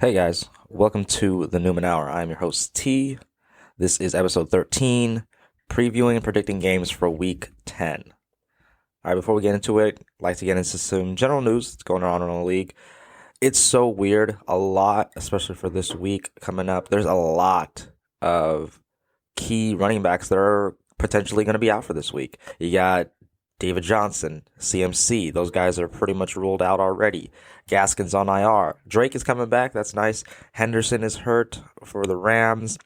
Hey guys, welcome to the Newman Hour. I'm your host T. This is episode 13, previewing and predicting games for week 10. All right, before we get into it, I'd like to get into some general news that's going on in the league. It's so weird, a lot, especially for this week coming up. There's a lot of key running backs that are potentially going to be out for this week. You got David Johnson, CMC. Those guys are pretty much ruled out already. Gaskin's on IR. Drake is coming back. That's nice. Henderson is hurt for the Rams.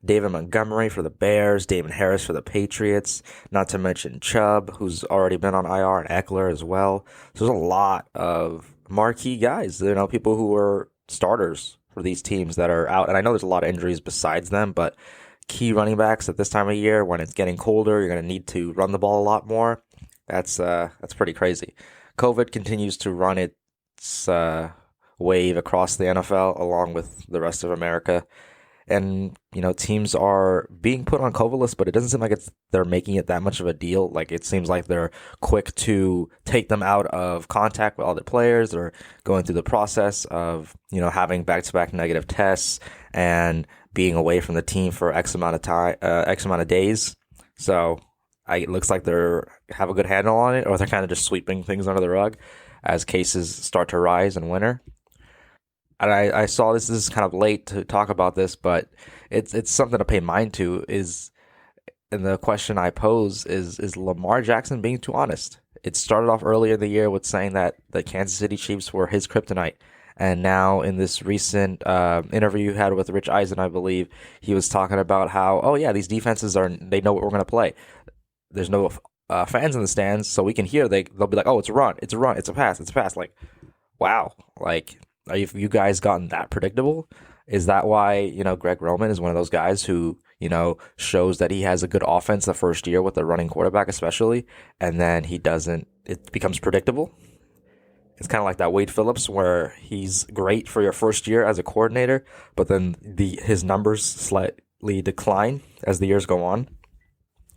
David Montgomery for the Bears. Damon Harris for the Patriots. Not to mention Chubb, who's already been on IR, and Eckler as well. So there's a lot of marquee guys, people who are starters for these teams that are out. And I know there's a lot of injuries besides them, but key running backs at this time of year, when it's getting colder, you're going to need to run the ball a lot more. That's pretty crazy. COVID continues to run its wave across the NFL along with the rest of America. And, teams are being put on COVID lists, but it doesn't seem like they're making it that much of a deal. Like, it seems like they're quick to take them out of contact with all their players. They're going through the process of, having back-to-back negative tests and being away from the team for X amount of time, X amount of days. So it looks like they have a good handle on it, or they're kind of just sweeping things under the rug as cases start to rise in winter. And I saw this is kind of late to talk about this, but it's something to pay mind to. And the question I pose is Lamar Jackson being too honest? It started off earlier in the year with saying that the Kansas City Chiefs were his kryptonite. And now in this recent interview you had with Rich Eisen, I believe, he was talking about how, oh yeah, these defenses they know what we're going to play. There's no fans in the stands, so we can hear. They'll be like, oh, it's a run, it's a run, it's a pass, it's a pass. Like, wow, like, have you guys gotten that predictable? Is that why, Greg Roman is one of those guys who, shows that he has a good offense the first year with a running quarterback especially, and then it becomes predictable? It's kind of like that Wade Phillips where he's great for your first year as a coordinator, but then his numbers slightly decline as the years go on.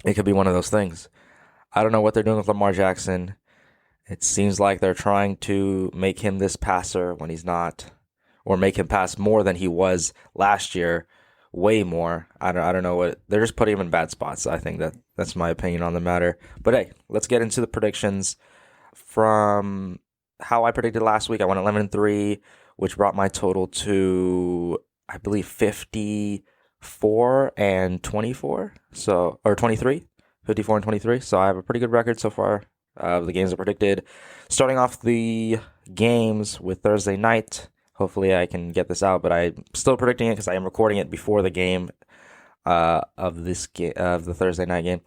It could be one of those things. I don't know what they're doing with Lamar Jackson. It seems like they're trying to make him this passer when he's not, or make him pass more than he was last year, way more. I don't know what they're just putting him in bad spots. I think that's my opinion on the matter. But hey, let's get into the predictions. From how I predicted last week, I went 11-3, which brought my total to, I believe, 54 and 24. Or 23, 54 and 23. So I have a pretty good record so far. The games are predicted. Starting off the games with Thursday night. Hopefully I can get this out, but I'm still predicting it because I am recording it before the game of the Thursday night game.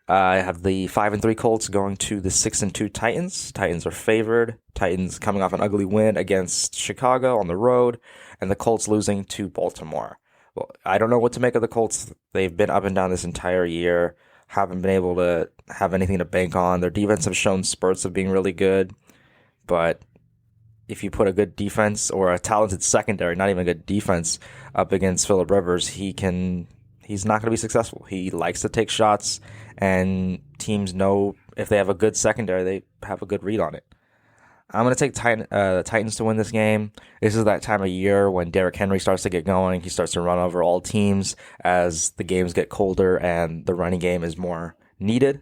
I have the 5-3 Colts going to the 6-2 Titans. Titans are favored. Titans coming off an ugly win against Chicago on the road, and the Colts losing to Baltimore. Well, I don't know what to make of the Colts. They've been up and down this entire year. Haven't been able to have anything to bank on. Their defense have shown spurts of being really good, but if you put a good defense or a talented secondary, not even a good defense, up against Phillip Rivers, he's not going to be successful. He likes to take shots, and teams know if they have a good secondary, they have a good read on it. I'm going to take the Titans to win this game. This is that time of year when Derrick Henry starts to get going. He starts to run over all teams as the games get colder and the running game is more needed.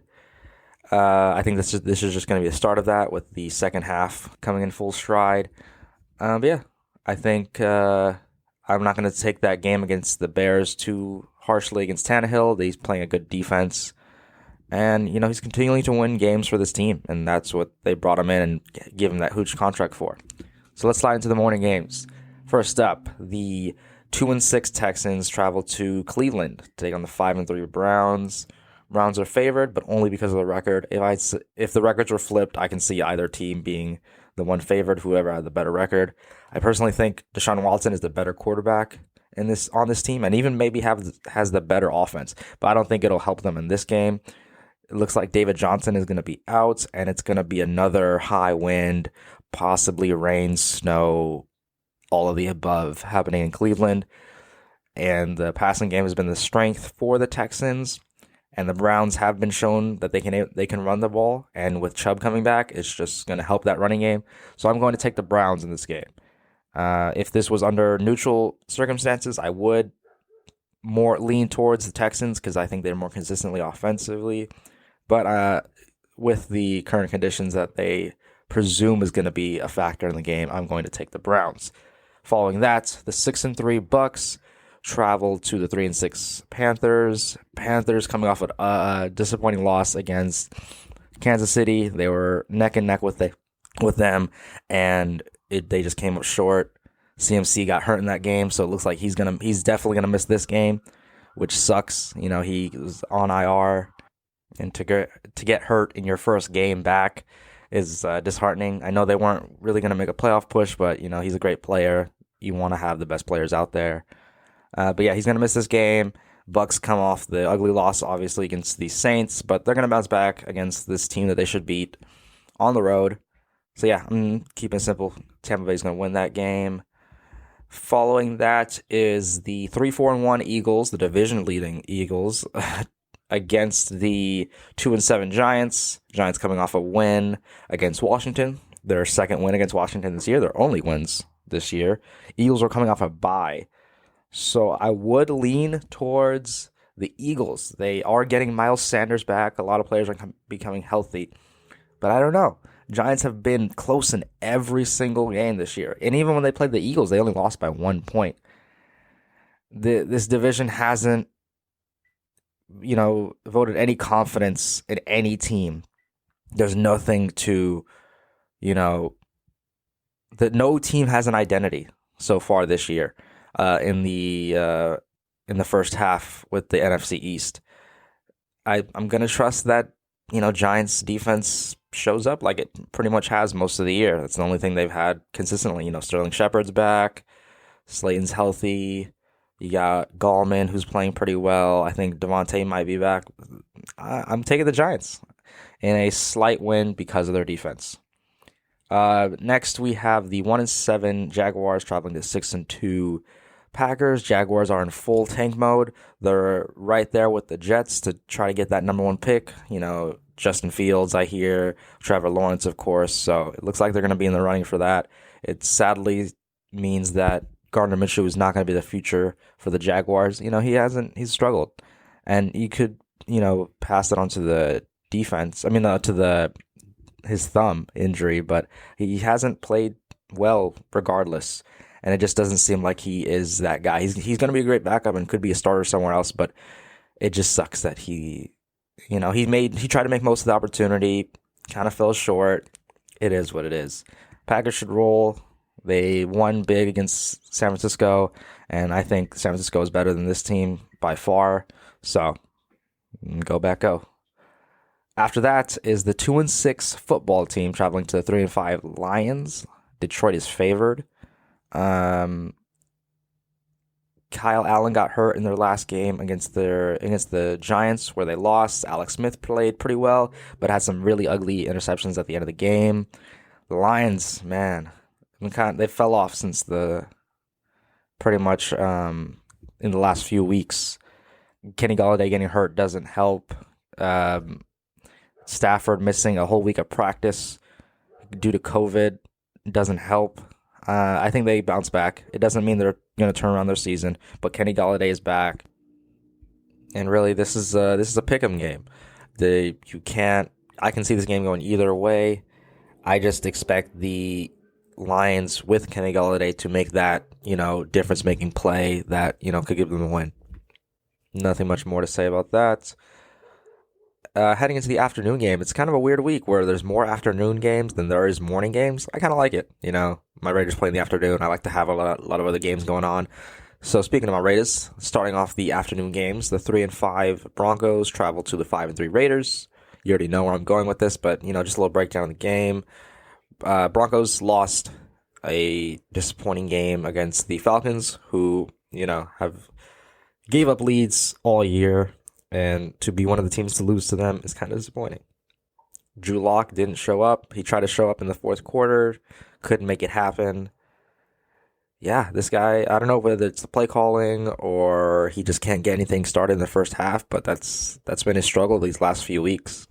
I think this is just going to be the start of that, with the second half coming in full stride. But yeah, I think I'm not going to take that game against the Bears too harshly against Tannehill. He's playing a good defense. And, he's continuing to win games for this team, and that's what they brought him in and give him that huge contract for. So let's slide into the morning games. First up, the 2-6 Texans travel to Cleveland to take on the 5-3 Browns. Browns are favored, but only because of the record. If the records were flipped, I can see either team being the one favored, whoever had the better record. I personally think Deshaun Watson is the better quarterback on this team, and even maybe has the better offense. But I don't think it'll help them in this game. It looks like David Johnson is going to be out, and it's going to be another high wind, possibly rain, snow, all of the above happening in Cleveland. And the passing game has been the strength for the Texans, and the Browns have been shown that they can run the ball. And with Chubb coming back, it's just going to help that running game. So I'm going to take the Browns in this game. If this was under neutral circumstances, I would more lean towards the Texans because I think they're more consistently offensively. But with the current conditions that they presume is going to be a factor in the game, I'm going to take the Browns. Following that, the 6-3 Bucs traveled to the 3-6 Panthers. Panthers coming off a disappointing loss against Kansas City. They were neck and neck with them, and they just came up short. CMC got hurt in that game, so it looks like he's definitely gonna miss this game, which sucks. He was on IR, and to get hurt in your first game back is disheartening. I know they weren't really gonna make a playoff push, but he's a great player. You want to have the best players out there. But yeah, he's gonna miss this game. Bucs come off the ugly loss, obviously, against the Saints, but they're gonna bounce back against this team that they should beat on the road. So yeah, I'm keeping it simple. Tampa Bay's gonna win that game. Following that is the 3-4-1 Eagles, the division-leading Eagles, against the 2-7 Giants. Giants coming off a win against Washington. Their second win against Washington this year. Their only wins this year. Eagles are coming off a bye. So I would lean towards the Eagles. They are getting Miles Sanders back. A lot of players are becoming healthy. But I don't know. Giants have been close in every single game this year. And even when they played the Eagles, they only lost by 1 point. This division hasn't, voted any confidence in any team. There's nothing to, no team has an identity so far this year in the first half with the NFC East. I'm going to trust that, Giants defense shows up like it pretty much has most of the year. That's the only thing they've had consistently. Sterling Shepard's back. Slayton's healthy. You got Gallman, who's playing pretty well. I think Devontae might be back. I'm taking the Giants in a slight win because of their defense. Next, we have the 1-7 Jaguars traveling to 6-2 Packers. Jaguars are in full tank mode. They're right there with the Jets to try to get that number 1 pick. Justin Fields, I hear. Trevor Lawrence, of course. So it looks like they're going to be in the running for that. It sadly means that Gardner Minshew is not going to be the future for the Jaguars. He's struggled. And you could, pass it on to the defense. To his thumb injury, but he hasn't played well regardless. And it just doesn't seem like he is that guy. He's going to be a great backup and could be a starter somewhere else, but it just sucks that he tried to make most of the opportunity, kind of fell short. It is what it is. Packers should roll. They won big against San Francisco, and I think San Francisco is better than this team by far. So, go. After that is the 2-6 football team traveling to the 3-5 Lions. Detroit is favored. Kyle Allen got hurt in their last game against the Giants, where they lost. Alex Smith played pretty well, but had some really ugly interceptions at the end of the game. The Lions, man, they fell off since pretty much in the last few weeks. Kenny Golladay getting hurt doesn't help. Stafford missing a whole week of practice due to COVID doesn't help. I think they bounce back. It doesn't mean they're going to turn around their season, but Kenny Golladay is back, and really, this is a pick'em game. I can see this game going either way. I just expect the Lions with Kenny Golladay to make that difference-making play that could give them a win. Nothing much more to say about that. Heading into the afternoon game, it's kind of a weird week where there's more afternoon games than there is morning games. I kind of like it. My Raiders play in the afternoon. I like to have a lot of other games going on. So speaking of my Raiders, starting off the afternoon games, the 3-5 Broncos travel to the 5-3 Raiders. You already know where I'm going with this, but just a little breakdown of the game. Broncos lost a disappointing game against the Falcons, who have gave up leads all year. And to be one of the teams to lose to them is kind of disappointing. Drew Lock didn't show up. He tried to show up in the fourth quarter. Couldn't make it happen. Yeah, this guy, I don't know whether it's the play calling or he just can't get anything started in the first half, but that's been his struggle these last few weeks.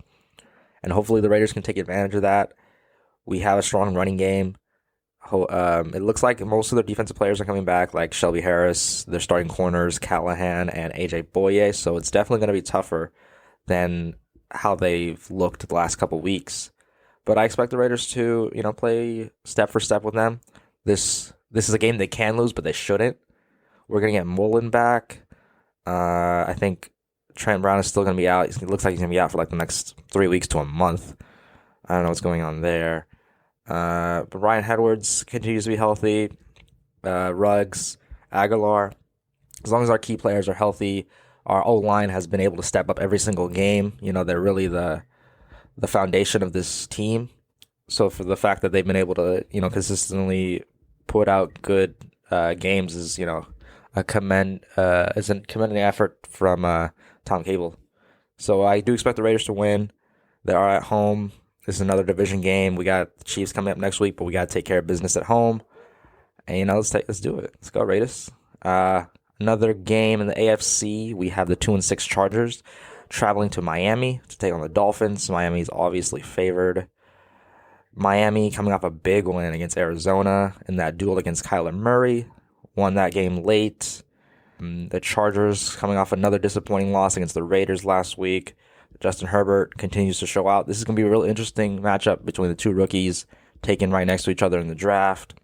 And hopefully the Raiders can take advantage of that. We have a strong running game. It looks like most of their defensive players are coming back, like Shelby Harris, their starting corners, Callahan, and AJ Boye. So it's definitely going to be tougher than how they've looked the last couple weeks. But I expect the Raiders to, play step for step with them. This is a game they can lose, but they shouldn't. We're going to get Mullen back. I think Trent Brown is still going to be out. It looks like he's going to be out for like the next 3 weeks to a month. I don't know what's going on there. But Ryan Edwards continues to be healthy. Ruggs, Aguilar. As long as our key players are healthy, our O-line has been able to step up every single game. They're really the foundation of this team. So for the fact that they've been able to, consistently put out good games is, a commending effort from Tom Cable. So I do expect the Raiders to win. They are at home. This is another division game. We got the Chiefs coming up next week, but we got to take care of business at home. And let's do it. Let's go, Raiders. Another game in the AFC. We have the 2-6 Chargers traveling to Miami to take on the Dolphins. Miami is obviously favored. Miami coming off a big win against Arizona in that duel against Kyler Murray. Won that game late. The Chargers coming off another disappointing loss against the Raiders last week. Justin Herbert continues to show out. This is going to be a real interesting matchup between the two rookies taken right next to each other in the draft.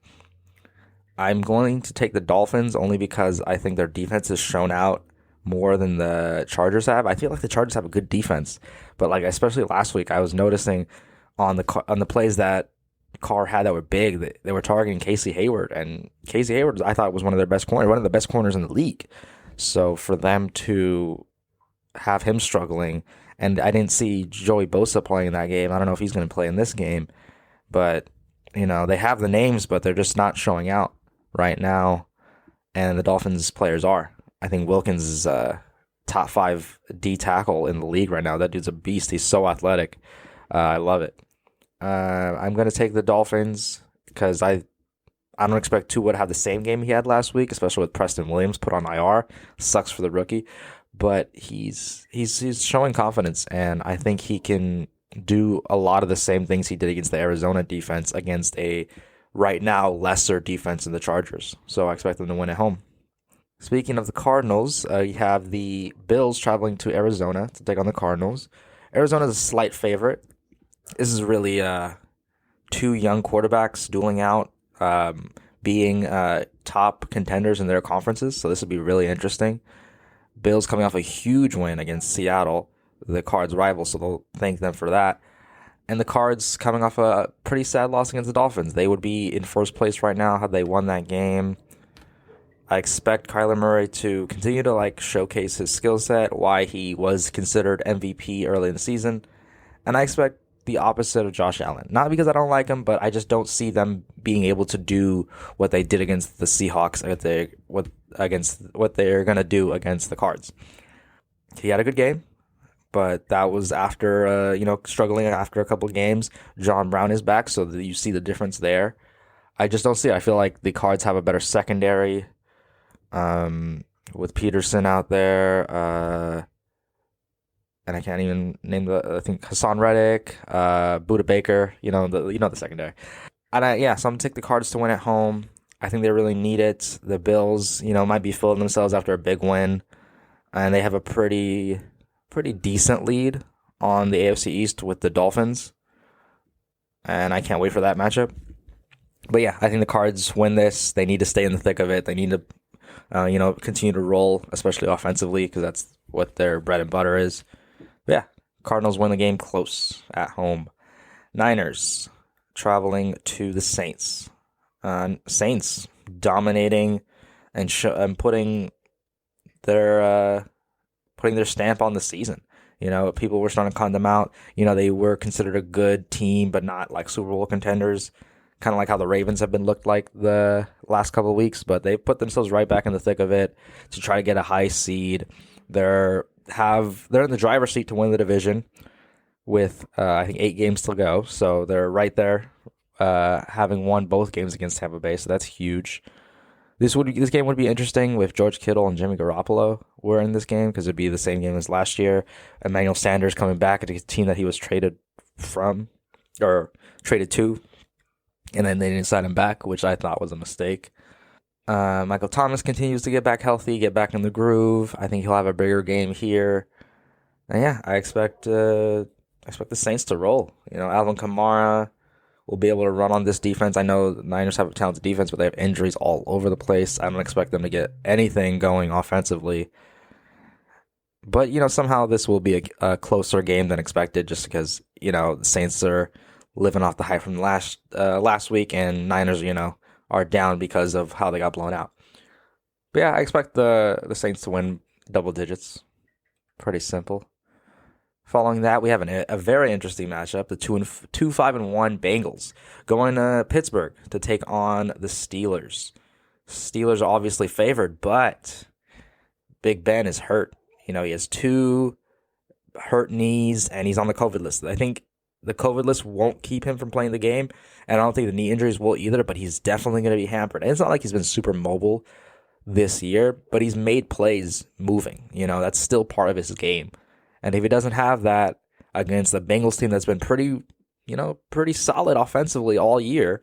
I'm going to take the Dolphins only because I think their defense has shown out more than the Chargers have. I feel like the Chargers have a good defense, but like especially last week, I was noticing on the plays that Carr had that were big, they were targeting Casey Hayward, and Casey Hayward I thought was one of the best corners in the league. So for them to have him struggling, and I didn't see Joey Bosa playing in that game. I don't know if he's going to play in this game, but they have the names, but they're just not showing out right now. And the Dolphins players are. I think Wilkins is a top 5 D tackle in the league right now. That dude's a beast. He's so athletic. I love it. I'm going to take the Dolphins because I don't expect Tua to have the same game he had last week, especially with Preston Williams put on IR. Sucks for the rookie, but he's showing confidence, and I think he can do a lot of the same things he did against the Arizona defense against a right now lesser defense in the Chargers. So I expect them to win at home. Speaking of the Cardinals, you have the Bills traveling to Arizona to take on the Cardinals. Arizona's a slight favorite. This is really two young quarterbacks dueling out, being top contenders in their conferences. So this would be really interesting. Bills coming off a huge win against Seattle, the Cards' rival, so they'll thank them for that. And the Cards coming off a pretty sad loss against the Dolphins. They would be in first place right now had they won that game. I expect Kyler Murray to continue to showcase his skill set, why he was considered MVP early in the season. And I expect the opposite of Josh Allen. Not because I don't like him, but I just don't see them being able to do what they did against the Seahawks, against what they're going to do against the Cards. He had a good game, but that was after, struggling after a couple of games. John Brown is back, so you see the difference there. I just don't see it. I feel like the Cards have a better secondary with Peterson out there, and I can't even name I think Hassan Reddick, Budda Baker, the secondary. And so I'm gonna take the Cards to win at home. I think they really need it. The Bills, might be filling themselves after a big win, and they have a pretty decent lead on the AFC East with the Dolphins, and I can't wait for that matchup. But yeah, I think the Cards win this. They need to stay in the thick of it. They need to, continue to roll, especially offensively, because that's what their bread and butter is. But yeah, Cardinals win the game close at home. Niners traveling to the Saints. Saints dominating and putting their stamp on the season. People were starting to count them out. They were considered a good team, but not like Super Bowl contenders. Kind of like how the Ravens have been looked like the last couple of weeks, but they put themselves right back in the thick of it to try to get a high seed. They're in the driver's seat to win the division with I think 8 games to go, so they're right there, having won both games against Tampa Bay, so that's huge. This game would be interesting if George Kittle and Jimmy Garoppolo were in this game, because it'd be the same game as last year. Emmanuel Sanders coming back at a team that he was traded to. and then they didn't sign him back, which I thought was a mistake. Michael Thomas continues to get back healthy, get back in the groove. I think he'll have a bigger game here. And yeah, I expect the Saints to roll. Alvin Kamara will be able to run on this defense. I know the Niners have a talented defense, but they have injuries all over the place. I don't expect them to get anything going offensively. But, somehow this will be a closer game than expected just because, the Saints are living off the hype from last week, and Niners, are down because of how they got blown out. But yeah, I expect the Saints to win double digits. Pretty simple. Following that, we have a very interesting matchup: the 5-1 Bengals going to Pittsburgh to take on the Steelers. Steelers are obviously favored, but Big Ben is hurt. He has 2 hurt knees, and he's on the COVID list. I think the COVID list won't keep him from playing the game, and I don't think the knee injuries will either, but he's definitely going to be hampered. And it's not like he's been super mobile this year, but he's made plays moving. That's still part of his game. And if he doesn't have that against the Bengals team that's been pretty solid offensively all year,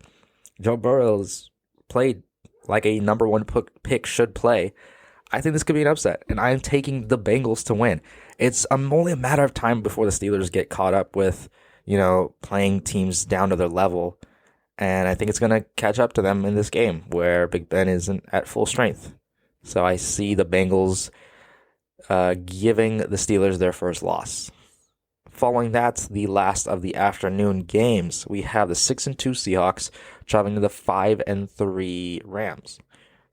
Joe Burrow's played like a number 1 pick should play. I think this could be an upset, and I'm taking the Bengals to win. It's only a matter of time before the Steelers get caught up with, playing teams down to their level, and I think it's going to catch up to them in this game where Big Ben isn't at full strength. So I see the Bengals giving the Steelers their first loss. Following that, the last of the afternoon games, we have the 6-2 Seahawks traveling to the 5-3 Rams.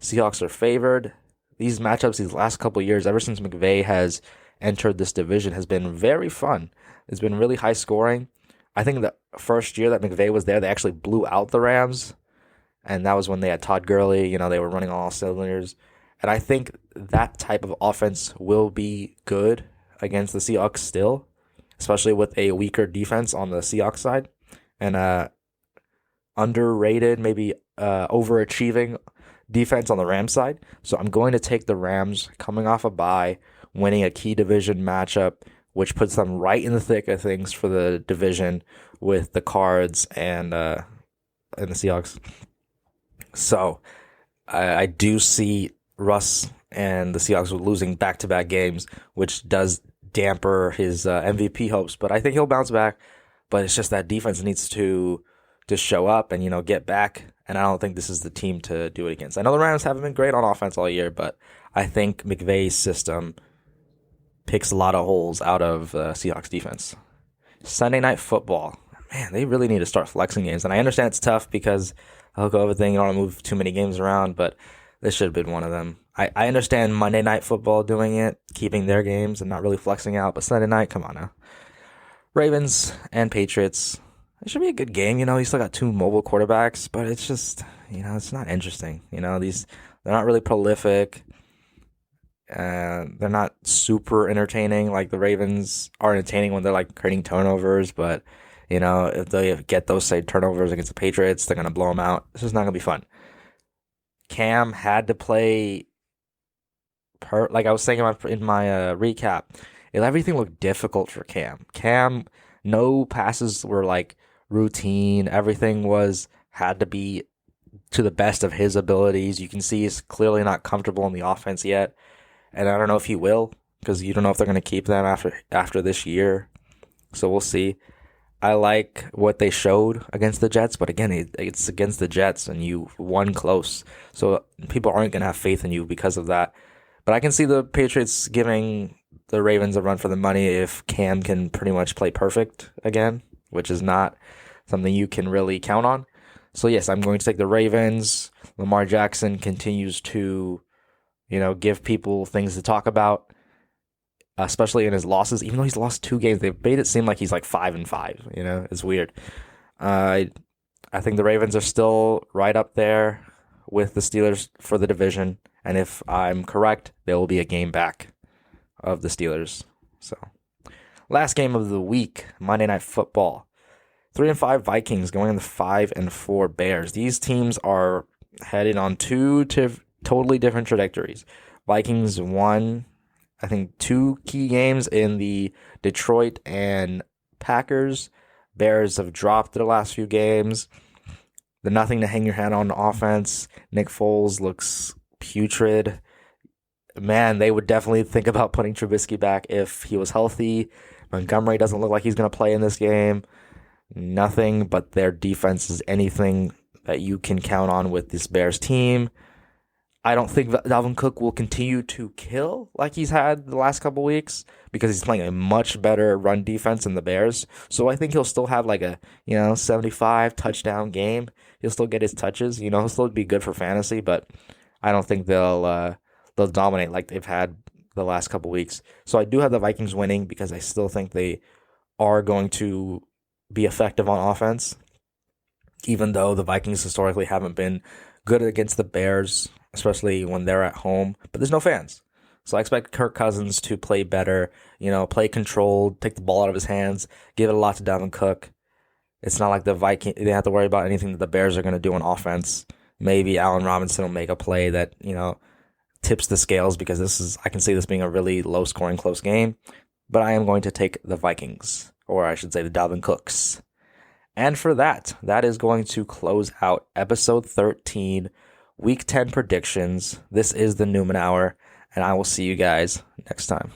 Seahawks are favored. These matchups these last couple of years, ever since McVay has entered this division, has been very fun. It's been really high scoring. I think the first year that McVay was there, they actually blew out the Rams, and that was when they had Todd Gurley. They were running on all cylinders. And I think that type of offense will be good against the Seahawks still, especially with a weaker defense on the Seahawks side and underrated, maybe overachieving defense on the Rams side. So I'm going to take the Rams coming off a bye, winning a key division matchup, which puts them right in the thick of things for the division with the Cards and the Seahawks. So I do see Russ and the Seahawks losing back-to-back games, which does damper his MVP hopes. But I think he'll bounce back. But it's just that defense needs to show up and, get back. And I don't think this is the team to do it against. I know the Rams haven't been great on offense all year, but I think McVay's system picks a lot of holes out of Seahawks defense. Sunday Night Football. Man, they really need to start flexing games. And I understand it's tough because of the COVID thing. You don't want to move too many games around, but this should have been one of them. I understand Monday Night Football doing it, keeping their games and not really flexing out, but Sunday night, come on now. Ravens and Patriots. It should be a good game. You still got 2 mobile quarterbacks, but it's just, it's not interesting. They're not really prolific. They're not super entertaining. Like the Ravens are entertaining when they're like creating turnovers, but if they get those same turnovers against the Patriots, they're gonna blow them out. This is not gonna be fun. Cam had to play like I was saying in my recap. Everything looked difficult for Cam. No passes were like routine. Everything had to be to the best of his abilities. You can see he's clearly not comfortable in the offense yet. And I don't know if he will, because you don't know if they're going to keep them after this year. So we'll see. I like what they showed against the Jets, but again, it's against the Jets, and you won close. So people aren't going to have faith in you because of that. But I can see the Patriots giving the Ravens a run for the money if Cam can pretty much play perfect again, which is not something you can really count on. So yes, I'm going to take the Ravens. Lamar Jackson continues to give people things to talk about, especially in his losses. Even though he's lost 2 games, they've made it seem like he's like 5-5. It's weird. I think the Ravens are still right up there with the Steelers for the division, and if I'm correct, they will be a game back of the Steelers. So, last game of the week, Monday Night Football. 3-5 Vikings going on the 5-4 Bears. These teams are headed on 2 totally different trajectories. Vikings won, I think, 2 key games in the Detroit and Packers. Bears have dropped their last few games. the nothing to hang your hat on offense. Nick Foles looks putrid. Man, they would definitely think about putting Trubisky back if he was healthy. Montgomery doesn't look like he's going to play in this game. Nothing but their defense is anything that you can count on with this Bears team. I don't think Dalvin Cook will continue to kill like he's had the last couple weeks because he's playing a much better run defense than the Bears. So I think he'll still have like a 75 touchdown game. He'll still get his touches. He'll still be good for fantasy, but I don't think they'll dominate like they've had the last couple weeks. So I do have the Vikings winning because I still think they are going to be effective on offense, even though the Vikings historically haven't been good against the Bears, especially when they're at home, but there's no fans. So I expect Kirk Cousins to play better, play controlled, take the ball out of his hands, give it a lot to Dalvin Cook. It's not like the Vikings, they have to worry about anything that the Bears are going to do on offense. Maybe Allen Robinson will make a play that, tips the scales because I can see this being a really low scoring, close game, but I am going to take the Vikings, or I should say the Dalvin Cooks. And for that is going to close out episode 13, week 10 predictions. This is the Newman Hour, and I will see you guys next time.